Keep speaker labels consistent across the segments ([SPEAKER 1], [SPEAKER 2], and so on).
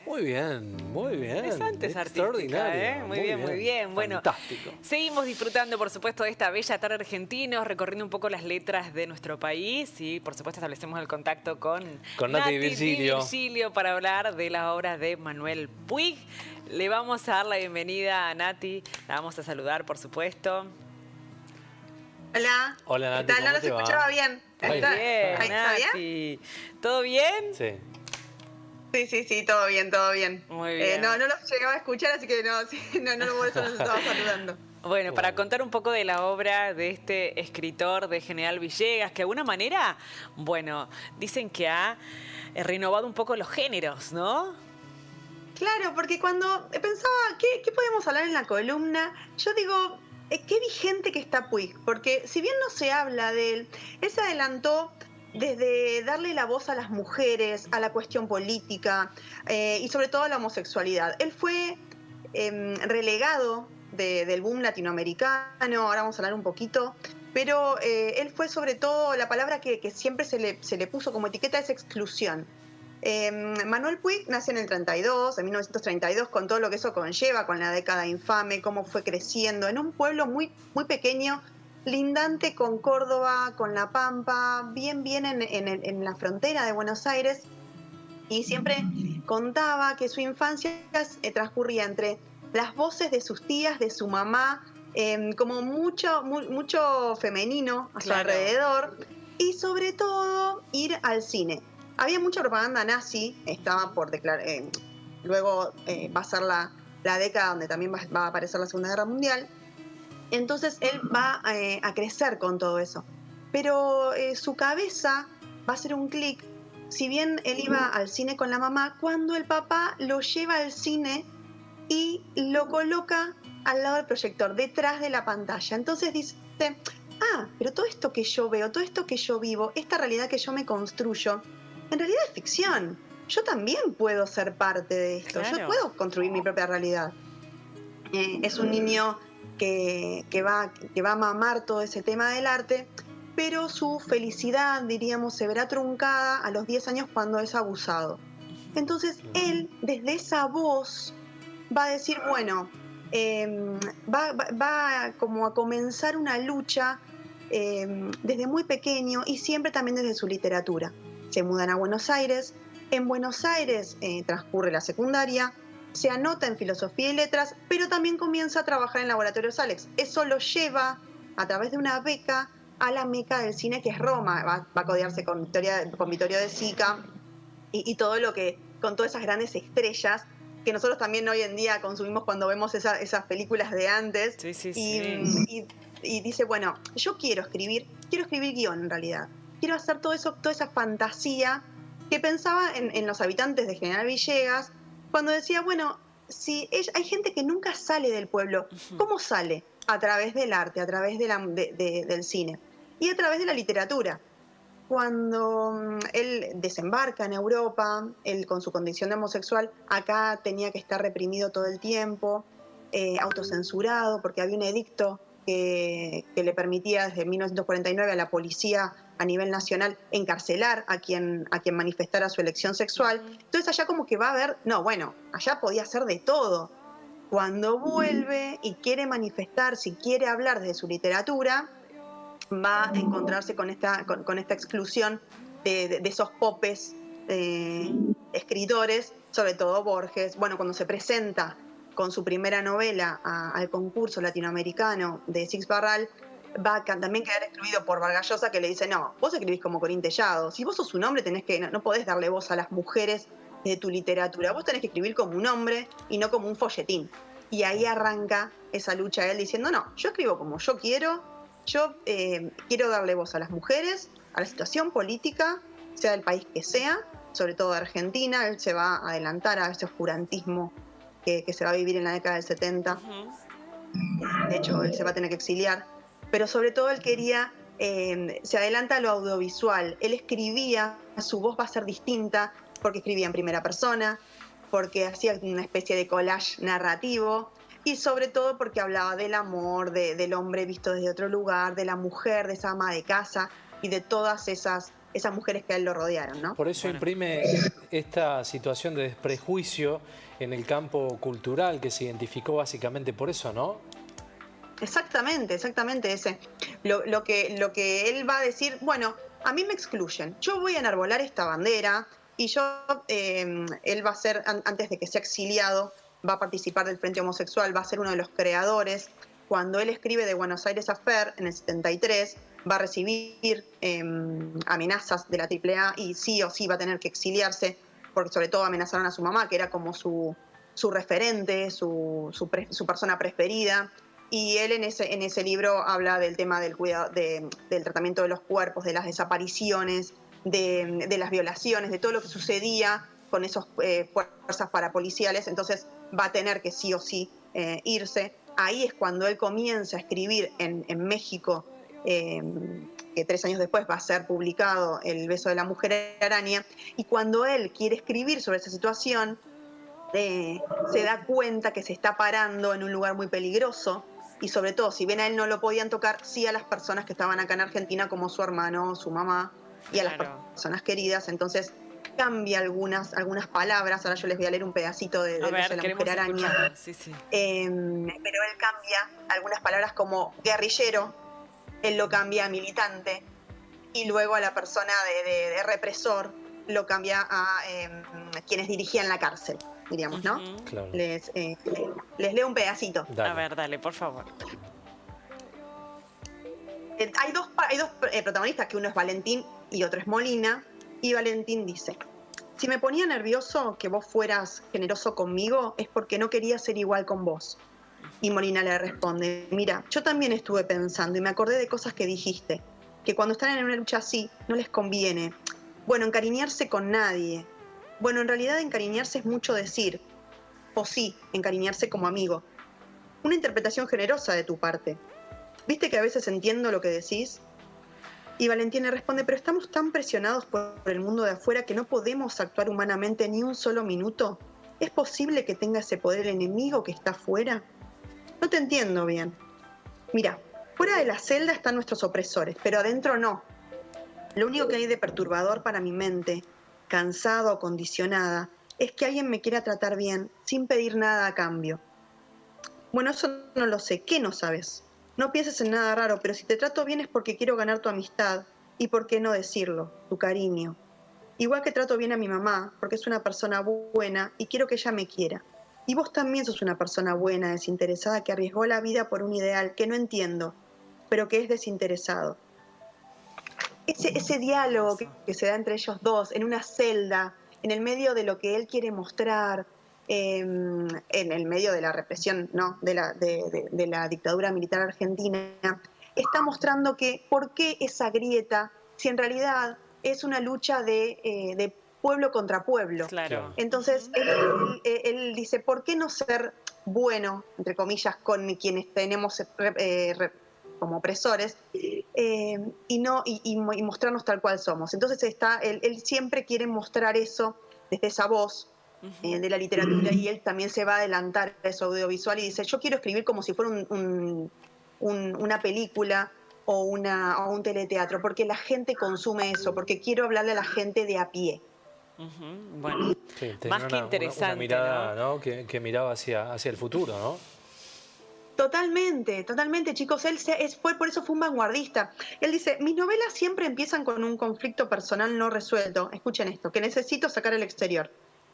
[SPEAKER 1] Muy bien, muy bien.
[SPEAKER 2] Interesante esa artística,
[SPEAKER 1] Extraordinario.
[SPEAKER 2] Muy bien, muy bien. Bueno,
[SPEAKER 1] fantástico.
[SPEAKER 2] seguimos disfrutando, por supuesto, de esta bella tarde argentinos, recorriendo un poco las letras de nuestro país y, por supuesto, establecemos el contacto con
[SPEAKER 1] Nati
[SPEAKER 2] Di
[SPEAKER 1] Virgilio.
[SPEAKER 2] Virgilio para hablar de la obra de Manuel Puig. Le vamos a dar la bienvenida a Nati, la vamos a saludar, por supuesto.
[SPEAKER 3] Hola.
[SPEAKER 1] Hola, Nati,
[SPEAKER 3] ¿Qué tal?
[SPEAKER 1] ¿cómo
[SPEAKER 3] No los
[SPEAKER 1] te va?
[SPEAKER 3] escuchaba bien.
[SPEAKER 1] Muy
[SPEAKER 2] Muy bien,
[SPEAKER 3] ¿Está bien?
[SPEAKER 2] Nati. ¿Todo bien?
[SPEAKER 1] Sí.
[SPEAKER 3] Sí, todo bien, todo bien.
[SPEAKER 2] Muy bien.
[SPEAKER 3] No los llegaba a escuchar, así que no, por eso los estaba saludando.
[SPEAKER 2] Bueno, para contar un poco de la obra de este escritor de General Villegas, que de alguna manera, bueno, dicen que ha renovado un poco los géneros, ¿no?
[SPEAKER 3] Claro, porque cuando pensaba, ¿qué podemos hablar en la columna? Yo digo, qué vigente que está Puig, porque si bien no se habla de él se adelantó desde darle la voz a las mujeres, a la cuestión política y sobre todo a la homosexualidad. Él fue relegado del boom latinoamericano, ahora vamos a hablar un poquito, pero él fue sobre todo, la palabra que siempre se le puso como etiqueta es exclusión. Manuel Puig nació en el 32, en 1932, con todo lo que eso conlleva, con la década infame, cómo fue creciendo en un pueblo muy, muy pequeño, lindante con Córdoba, con La Pampa, bien en la frontera de Buenos Aires, y siempre contaba que su infancia transcurría entre las voces de sus tías, de su mamá, como mucho femenino a su alrededor, y sobre todo ir al cine. Había mucha propaganda nazi, estaba por declarar, luego va a ser la década donde también va a aparecer la Segunda Guerra Mundial. Entonces él va a crecer con todo eso. Pero su cabeza va a hacer un clic, si bien él iba al cine con la mamá, cuando el papá lo lleva al cine y lo coloca al lado del proyector, detrás de la pantalla. Entonces dice, pero todo esto que yo veo, todo esto que yo vivo, esta realidad que yo me construyo, en realidad es ficción. Yo también puedo ser parte de esto,
[SPEAKER 2] Claro.
[SPEAKER 3] yo puedo construir mi propia realidad. Es un niño que va a mamar todo ese tema del arte, pero su felicidad, diríamos, se verá truncada a los 10 años cuando es abusado. Entonces él, desde esa voz, va a decir, bueno, va como a comenzar una lucha desde muy pequeño y siempre también desde su literatura. Se mudan a Buenos Aires. En Buenos Aires transcurre la secundaria, se anota en Filosofía y Letras, pero también comienza a trabajar en Laboratorios Alex. Eso lo lleva, a través de una beca, a la meca del cine, que es Roma. Va a codearse con Vittorio De Sica y todo lo que, con todas esas grandes estrellas que nosotros también hoy en día consumimos cuando vemos esas películas de antes.
[SPEAKER 2] Sí.
[SPEAKER 3] Y dice, bueno, yo quiero escribir guión en realidad. Quiero hacer todo eso, toda esa fantasía que pensaba en los habitantes de General Villegas, cuando decía, bueno, si hay gente que nunca sale del pueblo, ¿cómo sale? A través del arte, a través del cine y a través de la literatura. Cuando él desembarca en Europa, él con su condición de homosexual, acá tenía que estar reprimido todo el tiempo, autocensurado, porque había un edicto que le permitía desde 1949 a la policía a nivel nacional encarcelar a quien manifestara su elección sexual. Entonces allá como que va a haber, allá podía ser de todo. Cuando vuelve y quiere manifestar, si quiere hablar de su literatura, va a encontrarse con esta exclusión de esos popes escritores, sobre todo Borges. Bueno, cuando se presenta con su primera novela al concurso latinoamericano de Six Barral, va a también quedar excluido por Vargas Llosa, que le dice, no, vos escribís como Corín Tellado, si vos sos un hombre no podés darle voz a las mujeres de tu literatura, vos tenés que escribir como un hombre y no como un folletín. Y ahí arranca esa lucha él diciendo, no, yo escribo como yo quiero darle voz a las mujeres, a la situación política, sea del país que sea, sobre todo de Argentina. Él se va a adelantar a ese oscurantismo que se va a vivir en la década del 70. De hecho, él se va a tener que exiliar. Pero sobre todo él quería, se adelanta a lo audiovisual. Él escribía, su voz va a ser distinta, porque escribía en primera persona, porque hacía una especie de collage narrativo, y sobre todo porque hablaba del amor, del hombre visto desde otro lugar, de la mujer, de esa ama de casa y de todas esas esas mujeres que a él lo rodearon, ¿no?
[SPEAKER 1] Por eso imprime esta situación de desprejuicio en el campo cultural que se identificó básicamente por eso, ¿no?
[SPEAKER 3] Exactamente ese. Lo que él va a decir, bueno, a mí me excluyen, yo voy a enarbolar esta bandera y él va a ser, antes de que sea exiliado, va a participar del Frente Homosexual, va a ser uno de los creadores. Cuando él escribe de Buenos Aires Affair en el 73, va a recibir amenazas de la AAA y sí o sí va a tener que exiliarse, porque sobre todo amenazaron a su mamá, que era como su referente, su persona preferida. Y él en ese libro habla del tema del cuidado, del tratamiento de los cuerpos, de las desapariciones, de las violaciones, de todo lo que sucedía con esas fuerzas parapoliciales. Entonces va a tener que sí o sí irse. Ahí es cuando él comienza a escribir en México, que 3 años después va a ser publicado El beso de la mujer araña. Y cuando él quiere escribir sobre esa situación, se da cuenta que se está parando en un lugar muy peligroso. Y sobre todo, si bien a él no lo podían tocar, sí a las personas que estaban acá en Argentina, como su hermano, su mamá, y a las personas queridas. Entonces cambia algunas palabras. Ahora yo les voy a leer un pedacito de la mujer araña.
[SPEAKER 2] Sí.
[SPEAKER 3] Pero él cambia algunas palabras como guerrillero, él lo cambia a militante, y luego a la persona de represor lo cambia a quienes dirigían la cárcel, diríamos, ¿no?
[SPEAKER 1] Claro.
[SPEAKER 3] Les leo un pedacito.
[SPEAKER 1] Dale.
[SPEAKER 2] A ver, dale, por favor.
[SPEAKER 3] Hay dos protagonistas, que uno es Valentín y otro es Molina, y Valentín dice: si me ponía nervioso que vos fueras generoso conmigo, es porque no quería ser igual con vos. Y Molina le responde: mira, yo también estuve pensando y me acordé de cosas que dijiste, que cuando están en una lucha así no les conviene, bueno, encariñarse con nadie. Bueno, en realidad encariñarse es mucho decir, o sí, encariñarse como amigo. Una interpretación generosa de tu parte. ¿Viste que a veces entiendo lo que decís? Y Valentín le responde: pero estamos tan presionados por el mundo de afuera que no podemos actuar humanamente ni un solo minuto. ¿Es posible que tenga ese poder el enemigo que está afuera? No te entiendo bien. Mira, fuera de la celda están nuestros opresores, pero adentro no. Lo único que hay de perturbador para mi mente, cansada o condicionada, es que alguien me quiera tratar bien sin pedir nada a cambio. Bueno, eso no lo sé. ¿Qué no sabes? No pienses en nada raro, pero si te trato bien es porque quiero ganar tu amistad y, ¿por qué no decirlo?, tu cariño. Igual que trato bien a mi mamá, porque es una persona buena y quiero que ella me quiera. Y vos también sos una persona buena, desinteresada, que arriesgó la vida por un ideal que no entiendo, pero que es desinteresado. Ese diálogo que se da entre ellos dos, en una celda, en el medio de lo que él quiere mostrar, en el medio de la represión, ¿no?, de la dictadura militar argentina, está mostrando que por qué esa grieta, si en realidad es una lucha de pueblo contra pueblo.
[SPEAKER 2] Claro.
[SPEAKER 3] Entonces él dice: ¿por qué no ser bueno, entre comillas, con quienes tenemos como opresores, y mostrarnos tal cual somos? Entonces él siempre quiere mostrar eso desde esa voz de la literatura, y él también se va a adelantar a eso audiovisual y dice: yo quiero escribir como si fuera una película o un teleteatro, porque la gente consume eso, porque quiero hablarle a la gente de a pie.
[SPEAKER 2] Bueno,
[SPEAKER 1] Sí,
[SPEAKER 2] más que interesante,
[SPEAKER 1] una mirada,
[SPEAKER 2] ¿no?
[SPEAKER 1] Que miraba hacia el futuro, ¿no?
[SPEAKER 3] Totalmente, chicos. Por eso fue un vanguardista. Él dice: mis novelas siempre empiezan con un conflicto personal no resuelto. Escuchen esto, que necesito sacar al exterior.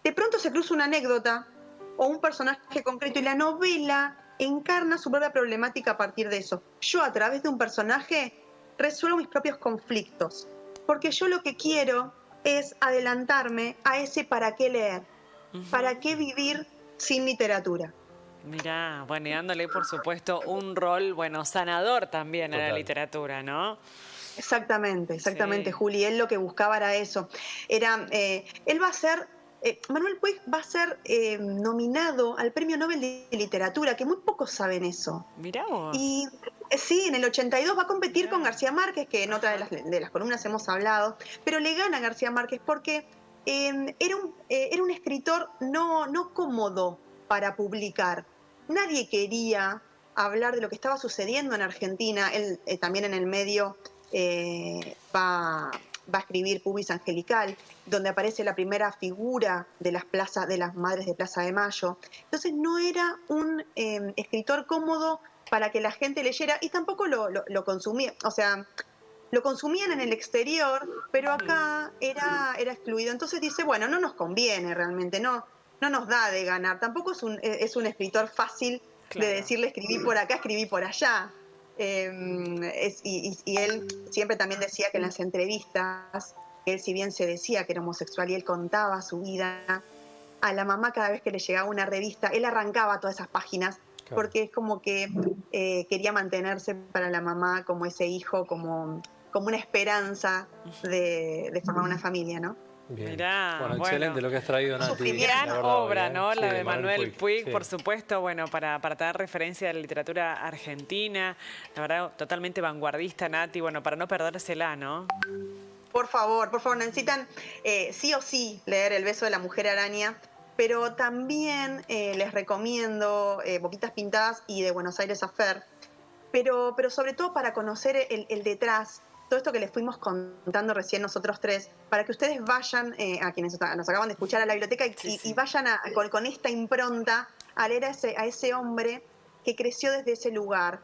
[SPEAKER 3] De pronto se cruza una anécdota o un personaje concreto y la novela encarna su propia problemática a partir de eso. Yo, a través de un personaje, resuelvo mis propios conflictos, porque yo lo que quiero es adelantarme a ese para qué leer, para qué vivir sin literatura.
[SPEAKER 2] Mirá, bueno, y dándole, por supuesto, un rol, bueno, sanador también a la literatura, ¿no?
[SPEAKER 3] Exactamente,
[SPEAKER 2] Sí.
[SPEAKER 3] Juli. Él lo que buscaba era eso. Él va a ser... Manuel Puig va a ser nominado al Premio Nobel de Literatura, que muy pocos saben eso.
[SPEAKER 2] Mirá vos.
[SPEAKER 3] Y sí, en el 82 va a competir con García Márquez, que en otra de las columnas hemos hablado, pero le gana a García Márquez porque era un escritor no cómodo para publicar. Nadie quería hablar de lo que estaba sucediendo en Argentina. Él también en el medio va va a escribir Pubis Angelical, donde aparece la primera figura de las madres de Plaza de Mayo. Entonces no era un escritor cómodo para que la gente leyera y tampoco lo consumía, o sea, lo consumían en el exterior, pero acá era excluido. Entonces dice, bueno, no nos conviene realmente, no nos da de ganar. Tampoco es un escritor fácil de decirle escribí por acá, escribí por allá. Y él siempre también decía que en las entrevistas, él si bien se decía que era homosexual y él contaba su vida, a la mamá cada vez que le llegaba una revista, él arrancaba todas esas páginas, porque es como que quería mantenerse para la mamá como ese hijo, como una esperanza de formar una familia, ¿no?
[SPEAKER 1] Bien.
[SPEAKER 2] Mirá,
[SPEAKER 1] bueno, excelente lo que has traído, Nati.
[SPEAKER 2] Gran obra, ¿no?
[SPEAKER 1] Sí,
[SPEAKER 2] La de Manuel Puig,
[SPEAKER 1] sí.
[SPEAKER 2] por supuesto, bueno, para tener referencia de la literatura argentina, la verdad, totalmente vanguardista, Nati, bueno, para no perdérsela, ¿no?
[SPEAKER 3] Por favor, necesitan sí o sí leer El beso de la mujer araña, pero también les recomiendo Boquitas Pintadas y De Buenos Aires Affair, pero sobre todo para conocer el detrás, todo esto que les fuimos contando recién nosotros tres, para que ustedes vayan, a quienes nos acaban de escuchar, a la biblioteca y vayan con esta impronta a leer a ese hombre que creció desde ese lugar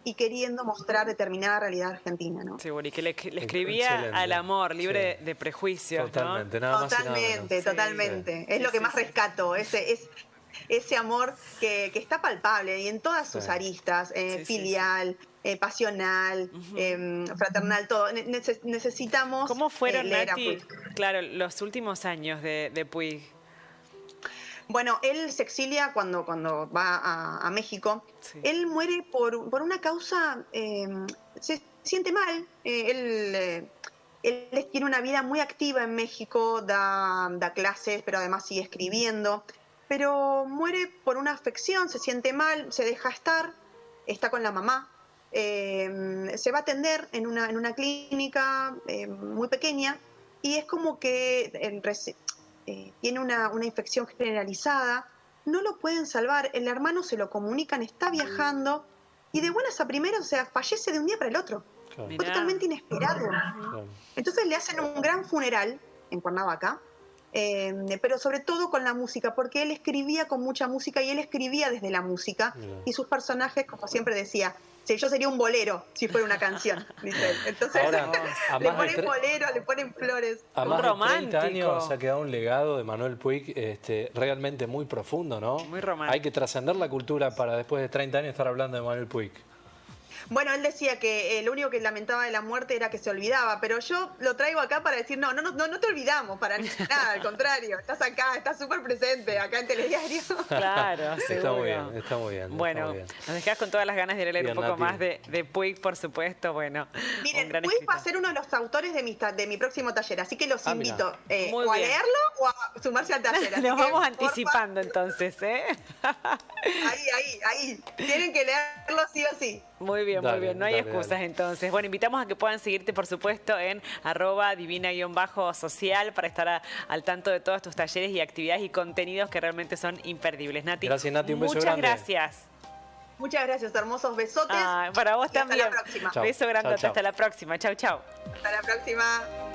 [SPEAKER 3] y queriendo mostrar determinada realidad argentina, ¿no?
[SPEAKER 2] Sí, bueno, y que le escribía al amor, libre de prejuicios,
[SPEAKER 1] totalmente,
[SPEAKER 2] ¿no?
[SPEAKER 1] nada más y nada menos.
[SPEAKER 3] Totalmente. Es lo que más rescato, ese amor que está palpable y en todas sus aristas, filial, pasional, fraternal, todo. Necesitamos
[SPEAKER 2] ¿Cómo fueron,
[SPEAKER 3] leer a
[SPEAKER 2] Nati,
[SPEAKER 3] Puig.
[SPEAKER 2] claro, los últimos años de Puig?
[SPEAKER 3] Bueno, él se exilia cuando va a México. Sí. Él muere por una causa, se siente mal. Él tiene una vida muy activa en México, da clases, pero además sigue escribiendo. Pero muere por una afección, se siente mal, se deja estar, está con la mamá. Se va a atender en una clínica muy pequeña y es como que tiene una infección generalizada, no lo pueden salvar, el hermano se lo comunican, está viajando y de buenas a primeras, o sea, fallece de un día para el otro. Claro. Fue totalmente inesperado. Claro. Entonces le hacen un gran funeral en Cuernavaca, pero sobre todo con la música, porque él escribía con mucha música y él escribía desde la música y sus personajes, como siempre decía, yo sería un bolero si fuera una canción, dice él. Entonces
[SPEAKER 1] ahora,
[SPEAKER 3] le ponen bolero, le ponen flores.
[SPEAKER 1] A más de 30 años ha quedado un legado de Manuel Puig realmente muy profundo, ¿no?
[SPEAKER 2] Muy romántico.
[SPEAKER 1] Hay que trascender la cultura para después de 30 años estar hablando de Manuel Puig.
[SPEAKER 3] Bueno, él decía que lo único que lamentaba de la muerte era que se olvidaba, pero yo lo traigo acá para decir, no te olvidamos para nada, al contrario, estás acá, estás súper presente acá en Telediario.
[SPEAKER 2] Claro, seguro.
[SPEAKER 1] Está muy bien.
[SPEAKER 2] Bueno,
[SPEAKER 1] muy bien.
[SPEAKER 2] Nos dejás con todas las ganas de leer
[SPEAKER 1] bien,
[SPEAKER 2] un poco
[SPEAKER 1] Nati.
[SPEAKER 2] más de Puig, por supuesto, bueno.
[SPEAKER 3] Miren, Puig va a ser uno de los autores de mi próximo taller, así que los invito o a leerlo o a sumarse al taller.
[SPEAKER 2] Nos vamos anticipando entonces, ¿eh?
[SPEAKER 3] Ahí. Tienen que leerlo sí o sí.
[SPEAKER 2] Muy bien, muy bien. No hay excusas entonces. Bueno, invitamos a que puedan seguirte, por supuesto, en @divina_social para estar al tanto de todos tus talleres y actividades y contenidos que realmente son imperdibles. Nati,
[SPEAKER 1] gracias, Nati. Un beso grande.
[SPEAKER 2] Muchas gracias.
[SPEAKER 3] Muchas gracias, hermosos besotes.
[SPEAKER 2] Para vos también.
[SPEAKER 3] Hasta la próxima.
[SPEAKER 2] Beso grande.
[SPEAKER 1] Chau, chau.
[SPEAKER 2] Hasta la próxima. Chau, chau.
[SPEAKER 3] Hasta la próxima.